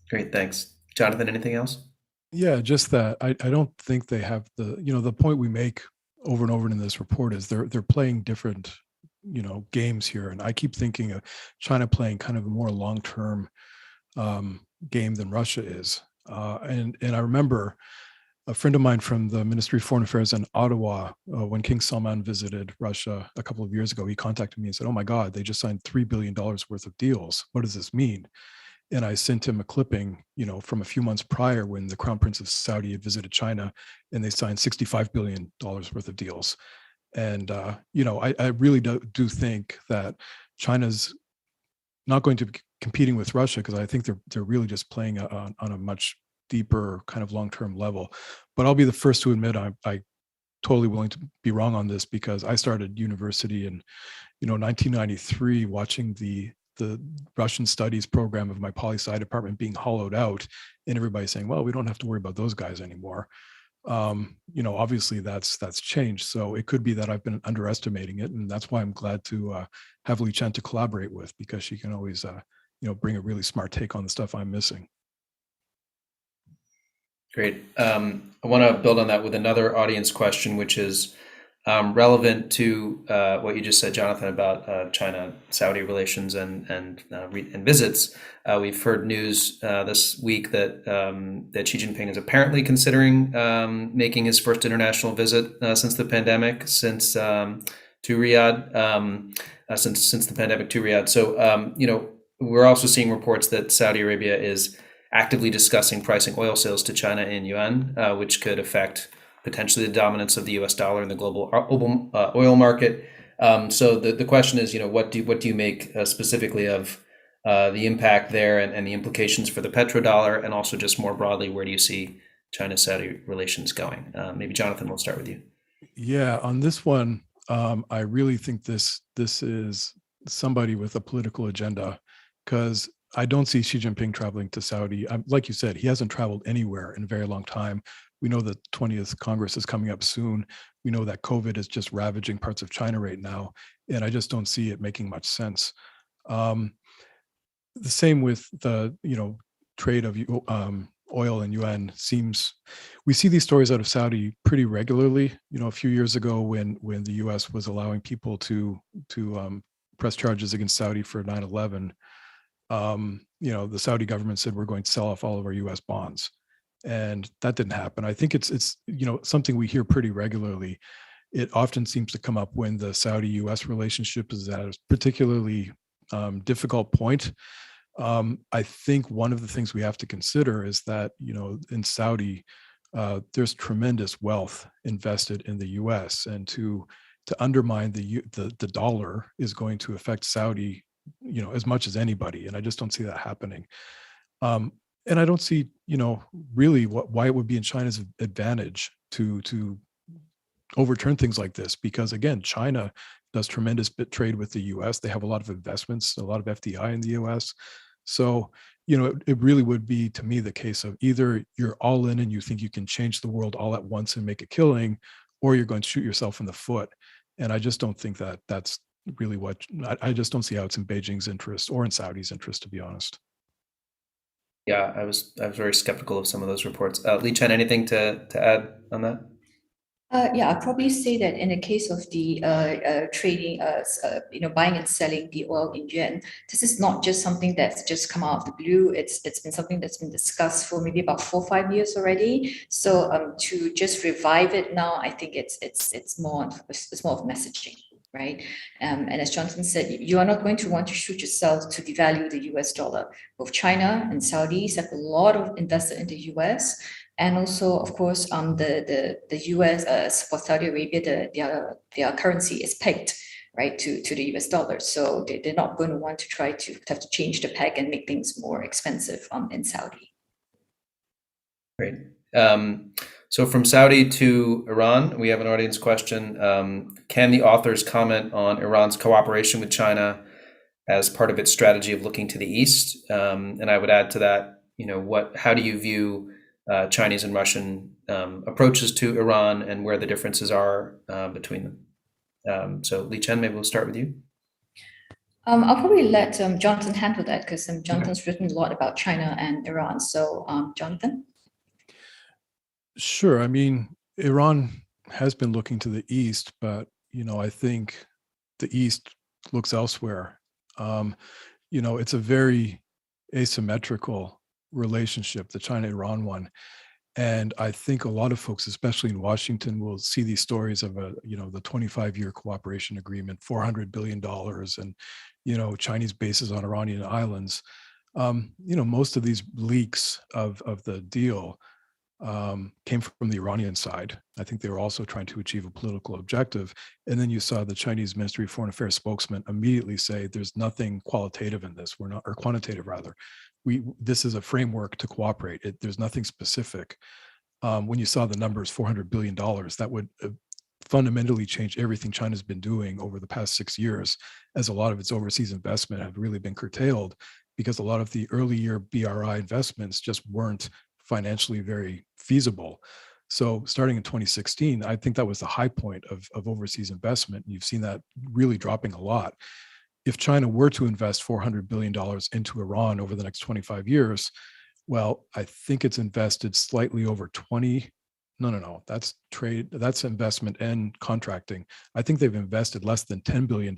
A: Great, thanks, Jonathan. Anything else?
B: Yeah, just that I don't think they have the point we make over and over in this report is they're playing different games here, and I keep thinking of China playing kind of a more long-term game than Russia is, and I remember a friend of mine from the Ministry of Foreign Affairs in Ottawa, when King Salman visited Russia a couple of years ago, he contacted me and said, "Oh my God, they just signed $3 billion worth of deals. What does this mean?" And I sent him a clipping, from a few months prior when the Crown Prince of Saudi had visited China, and they signed $65 billion worth of deals. And I really do think that China's not going to be competing with Russia, because I think they're really just playing on a much deeper kind of long-term level. But I'll be the first to admit I totally willing to be wrong on this, because I started university in 1993, watching the Russian studies program of my poli-sci department being hollowed out, and everybody saying, well, we don't have to worry about those guys anymore. Obviously that's changed. So it could be that I've been underestimating it. And that's why I'm glad to have Li Chen to collaborate with, because she can always, bring a really smart take on the stuff I'm missing.
A: Great. I want to build on that with another audience question, which is relevant to what you just said, Jonathan, about China-Saudi relations and visits. We've heard news this week that Xi Jinping is apparently considering making his first international visit since the pandemic, to Riyadh, since the pandemic to Riyadh. So, we're also seeing reports that Saudi Arabia is actively discussing pricing oil sales to China in yuan, which could affect potentially the dominance of the U.S. dollar in the global oil market. So the question is, what do you make specifically of the impact there and the implications for the petrodollar, and also just more broadly, where do you see China-Saudi relations going? Maybe Jonathan, we'll start with you.
B: Yeah, on this one, I really think this is somebody with a political agenda, because I don't see Xi Jinping traveling to Saudi. Like you said, he hasn't traveled anywhere in a very long time. We know that 20th Congress is coming up soon. We know that COVID is just ravaging parts of China right now, and I just don't see it making much sense. The same with the trade of oil and yuan. We see these stories out of Saudi pretty regularly. A few years ago when the U.S. was allowing people to press charges against Saudi for 9/11. The Saudi government said we're going to sell off all of our U.S. bonds, and that didn't happen. I think it's something we hear pretty regularly. It often seems to come up when the Saudi-U.S. relationship is at a particularly difficult point. I think one of the things we have to consider is that in Saudi, there's tremendous wealth invested in the U.S., and to undermine the dollar is going to affect Saudi as much as anybody, and I just don't see that happening. And I don't see really why it would be in China's advantage to overturn things like this, because again, China does tremendous trade with the US. They have a lot of investments, a lot of FDI in the US. So it really would be, to me, the case of either you're all in and you think you can change the world all at once and make a killing, or you're going to shoot yourself in the foot. And I just don't think that that's really what I just don't see how it's in Beijing's interest or in Saudi's interest, to be honest.
A: Yeah, I was very skeptical of some of those reports. Li Chen, anything to add on that?
C: Yeah, I'd probably say that in the case of the trading, buying and selling the oil in yuan, this is not just something that's just come out of the blue. It's been something that's been discussed for maybe about 4 or 5 years already. So to just revive it now, I think it's more of messaging. Right. And as Jonathan said, you are not going to want to shoot yourself to devalue the US dollar. Both China and Saudis have a lot of invested in the US. And also, of course, the US, for Saudi Arabia, their currency is pegged, right, to the US dollar. So they're not going to want to try to have to change the peg and make things more expensive in Saudi.
A: Great. So from Saudi to Iran, we have an audience question. Can the authors comment on Iran's cooperation with China as part of its strategy of looking to the East? And I would add to that, how do you view Chinese and Russian approaches to Iran and where the differences are between them? So Li Chen, maybe we'll start with you.
C: I'll probably let Jonathan handle that, because Jonathan's written a lot about China and Iran. So Jonathan?
B: Sure. I mean, Iran has been looking to the East, but, I think the East looks elsewhere. It's a very asymmetrical relationship, the China-Iran one. And I think a lot of folks, especially in Washington, will see these stories of the 25-year cooperation agreement, $400 billion, and, Chinese bases on Iranian islands. Most of these leaks of the deal came from the Iranian side. I think they were also trying to achieve a political objective. And then you saw the Chinese Ministry of Foreign Affairs spokesman immediately say, there's nothing qualitative in this. We're not, or quantitative rather. This is a framework to cooperate. There's nothing specific. When you saw the numbers, $400 billion, that would fundamentally change everything China's been doing over the past 6 years, as a lot of its overseas investment have really been curtailed because a lot of the early year BRI investments just weren't financially very feasible. So starting in 2016, I think that was the high point of overseas investment. You've seen that really dropping a lot. If China were to invest $400 billion into Iran over the next 25 years, well, I think it's invested slightly over 20. No, that's trade, that's investment and contracting. I think they've invested less than $10 billion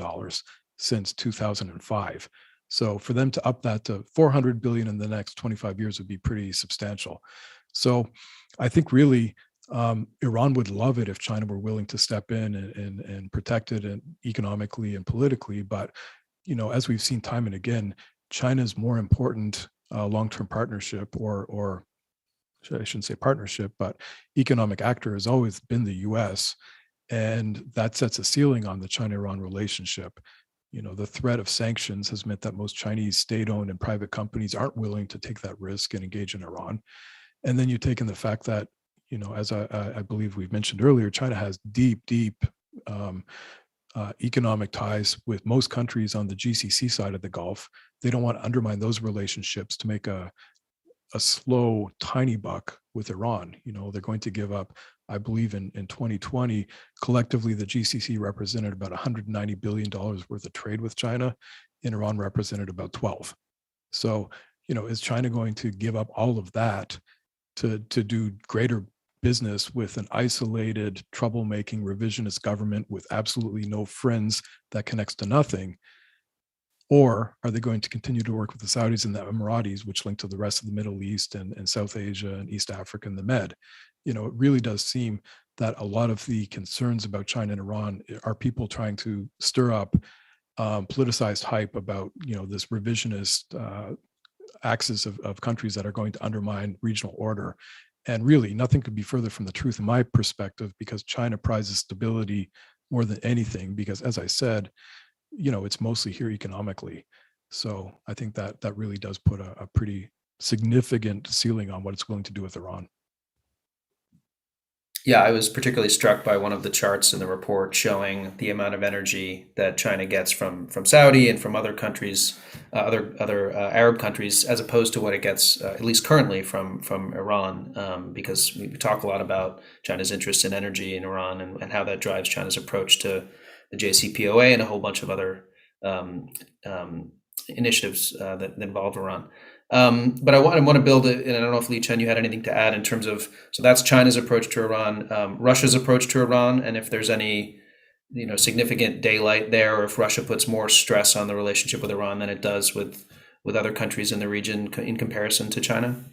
B: since 2005. So for them to up that to 400 billion in the next 25 years would be pretty substantial. So I think really Iran would love it if China were willing to step in and protect it and economically and politically. But, as we've seen time and again, China's more important long-term partnership or I shouldn't say partnership, but economic actor has always been the US. And that sets a ceiling on the China-Iran relationship. The threat of sanctions has meant that most Chinese state-owned and private companies aren't willing to take that risk and engage in Iran. And then you take in the fact that, as I believe we've mentioned earlier, China has deep economic ties with most countries on the GCC side of the Gulf. They don't want to undermine those relationships to make a slow, tiny buck with Iran. They're going to give up, I believe in 2020, collectively, the GCC represented about $190 billion worth of trade with China, and Iran represented about 12. So, is China going to give up all of that to do greater business with an isolated, troublemaking, revisionist government with absolutely no friends that connects to nothing? Or are they going to continue to work with the Saudis and the Emiratis, which link to the rest of the Middle East and South Asia and East Africa and the Med? It really does seem that a lot of the concerns about China and Iran are people trying to stir up politicized hype about, this revisionist axis of countries that are going to undermine regional order. And really, nothing could be further from the truth in my perspective, because China prizes stability more than anything, because as I said, it's mostly here economically. So I think that really does put a pretty significant ceiling on what it's willing to do with Iran.
A: Yeah, I was particularly struck by one of the charts in the report showing the amount of energy that China gets from Saudi and from other countries, other Arab countries, as opposed to what it gets, at least currently, from Iran. Because we talk a lot about China's interest in energy in Iran and how that drives China's approach to the JCPOA and a whole bunch of other initiatives that involve Iran. But I want to build it, and I don't know if Li Chen, you had anything to add in terms of, so that's China's approach to Iran, Russia's approach to Iran, and if there's any, significant daylight there, or if Russia puts more stress on the relationship with Iran than it does with other countries in the region in comparison to China.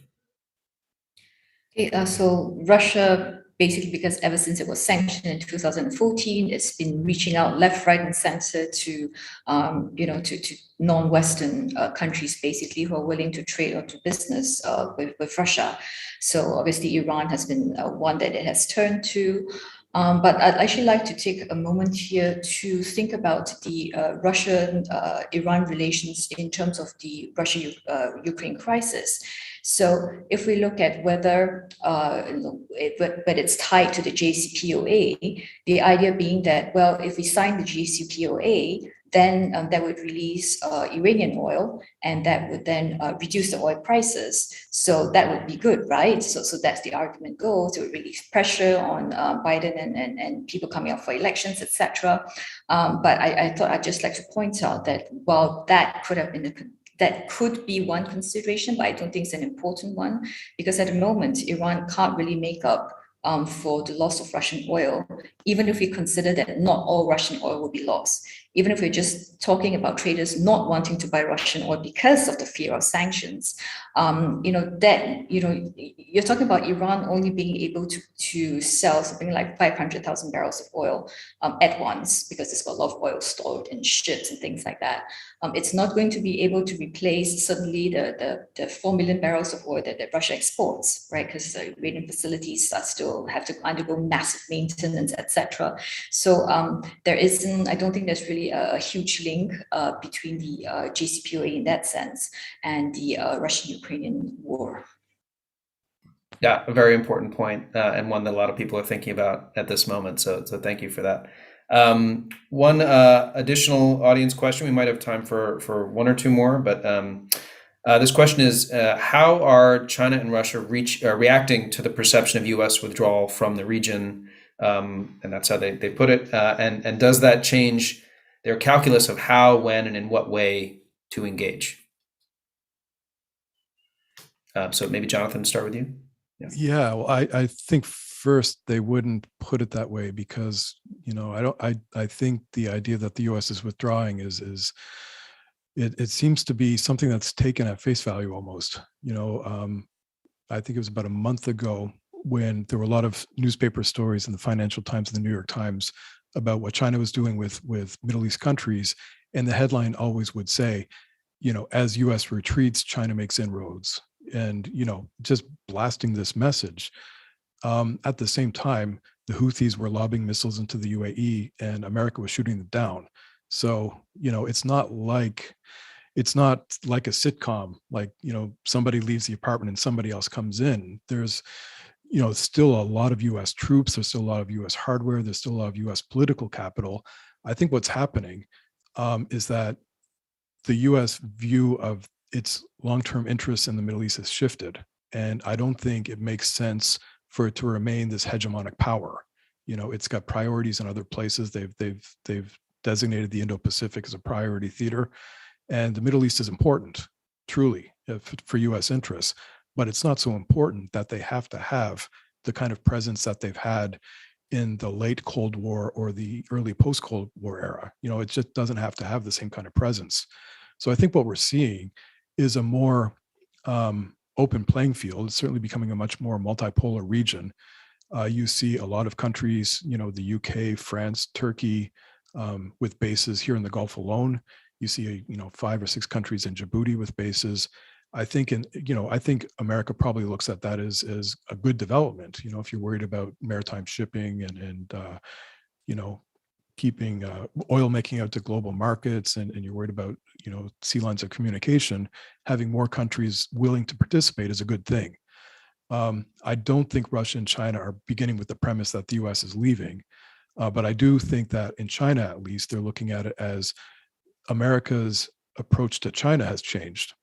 C: Okay, so Russia, basically, because ever since it was sanctioned in 2014, it's been reaching out left, right, and center to, to non-Western countries, basically, who are willing to trade or do business with Russia. So obviously, Iran has been one that it has turned to. But I'd actually like to take a moment here to think about the Russian-Iran relations in terms of the Russia-Ukraine crisis. So if we look at whether but it's tied to the JCPOA, the idea being that, well, if we sign the JCPOA, then that would release Iranian oil, and that would then reduce the oil prices. So that would be good, right? So that's the argument goes. It would release pressure on Biden and people coming up for elections, etc. But I thought I'd just like to point out that while that could be one consideration, but I don't think it's an important one, because at the moment, Iran can't really make up for the loss of Russian oil, even if we consider that not all Russian oil will be lost, even if we're just talking about traders not wanting to buy Russian oil because of the fear of sanctions, you're talking about Iran only being able to sell something like 500,000 barrels of oil at once, because there's got a lot of oil stored in ships and things like that. It's not going to be able to replace suddenly the 4 million barrels of oil that Russia exports, right? Because the Iranian facilities still have to undergo massive maintenance, etc. So I don't think there's really a huge link between the JCPOA in that sense and the Russian-Ukrainian war.
A: Yeah, a very important point, and one that a lot of people are thinking about at this moment. So thank you for that. One additional audience question. We might have time for one or two more, but this question is, how are China and Russia reacting to the perception of U.S. withdrawal from the region? And that's how they put it. And does that change their calculus of how, when, and in what way to engage? So maybe Jonathan, start with you.
B: Yeah, well, I think first they wouldn't put it that way because, I think the idea that the U.S. is withdrawing it seems to be something that's taken at face value almost. I think it was about a month ago when there were a lot of newspaper stories in the Financial Times and the New York Times about what China was doing with Middle East countries, and the headline always would say, as U.S. retreats, China makes inroads. And, just blasting this message. At the same time, the Houthis were lobbing missiles into the UAE and America was shooting them down. So, it's not like a sitcom, like, somebody leaves the apartment and somebody else comes in. There's, still a lot of US troops. There's still a lot of US hardware. There's still a lot of US political capital. I think what's happening is that the US view of its long-term interests in the Middle East has shifted. And I don't think it makes sense for it to remain this hegemonic power. It's got priorities in other places. They've designated the Indo-Pacific as a priority theater. And the Middle East is important, truly, for US interests. But it's not so important that they have to have the kind of presence that they've had in the late Cold War or the early post-Cold War era. It just doesn't have to have the same kind of presence. So I think what we're seeing is a more open playing field. It's certainly becoming a much more multipolar region. You see a lot of countries, the UK, France, Turkey, with bases here in the Gulf alone. You see, 5 or 6 countries in Djibouti with bases. I think America probably looks at that as a good development. If you're worried about maritime shipping and keeping oil making out to global markets, and you're worried about sea lines of communication, having more countries willing to participate is a good thing. I don't think Russia and China are beginning with the premise that the US is leaving, but I do think that in China, at least, they're looking at it as America's approach to China has changed,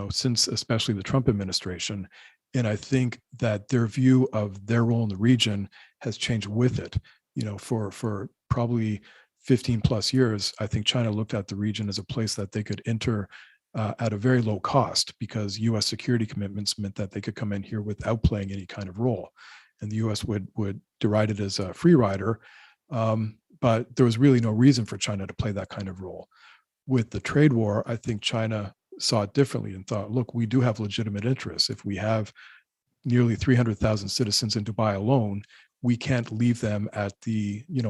B: since especially the Trump administration. And I think that their view of their role in the region has changed with it. For probably 15 plus years, I think China looked at the region as a place that they could enter at a very low cost, because US security commitments meant that they could come in here without playing any kind of role. And the US would deride it as a free rider, but there was really no reason for China to play that kind of role. With the trade war, I think China saw it differently and thought, look, we do have legitimate interests. If we have nearly 300,000 citizens in Dubai alone, we can't leave them at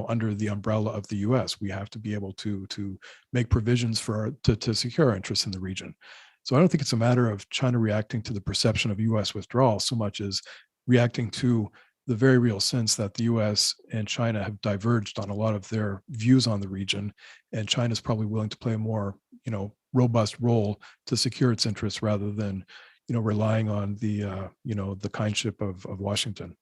B: under the umbrella of the US. We have to be able to make provisions to secure our interests in the region. So I don't think it's a matter of China reacting to the perception of US withdrawal so much as reacting to the very real sense that the US and China have diverged on a lot of their views on the region, and China's probably willing to play a more, robust role to secure its interests rather than, relying on the kindship of Washington.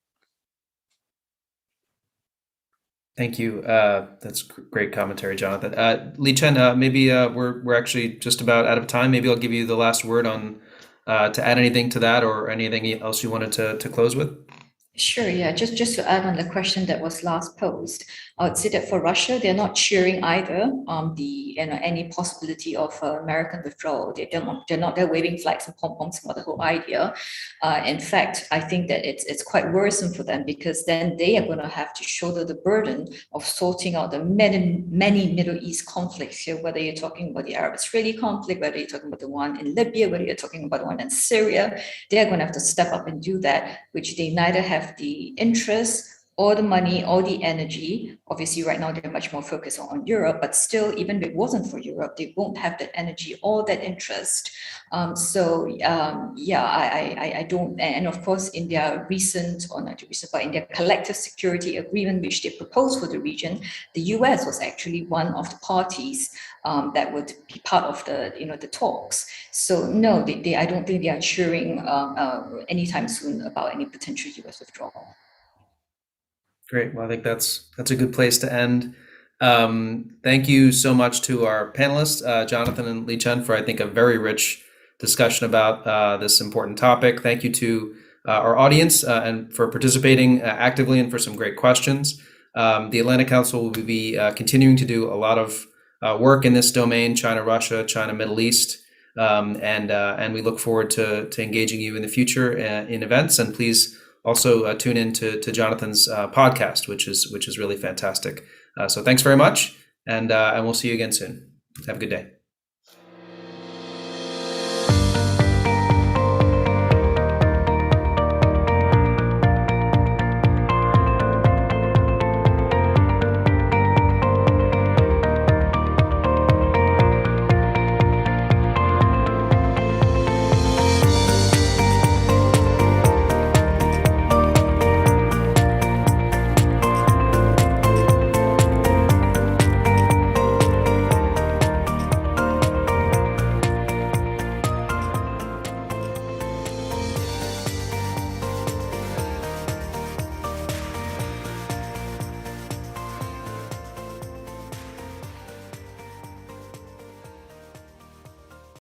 A: Thank you. That's great commentary, Jonathan. Li Chen, maybe we're actually just about out of time. Maybe I'll give you the last word on to add anything to that or anything else you wanted to close with.
C: Sure, yeah. Just to add on the question that was last posed, I would say that for Russia, they're not cheering either any possibility of American withdrawal. They're waving flags and pom poms for the whole idea. In fact, I think that it's quite worrisome for them, because then they are going to have to shoulder the burden of sorting out the many Middle East conflicts here. Whether you're talking about the Arab-Israeli conflict, whether you're talking about the one in Libya, whether you're talking about the one in Syria, they're going to have to step up and do that, which they neither have the interest or the money or the energy. Obviously, right now they're much more focused on Europe, but still, even if it wasn't for Europe, they won't have that energy or that interest. I don't. And of course, in their recent, or not recent, but in their collective security agreement, which they proposed for the region, the US was actually one of the parties that would be part of the talks. So no, I don't think they are cheering anytime soon about any potential US withdrawal.
A: Great. Well, I think that's a good place to end. Thank you so much to our panelists, Jonathan and Li Chen, for I think a very rich discussion about this important topic. Thank you to our audience and for participating actively and for some great questions. The Atlantic Council will be continuing to do a lot of work in this domain: China, Russia, China, Middle East, and we look forward to engaging you in the future in events. And please also tune in to Jonathan's podcast, which is really fantastic. So thanks very much, and we'll see you again soon. Have a good day.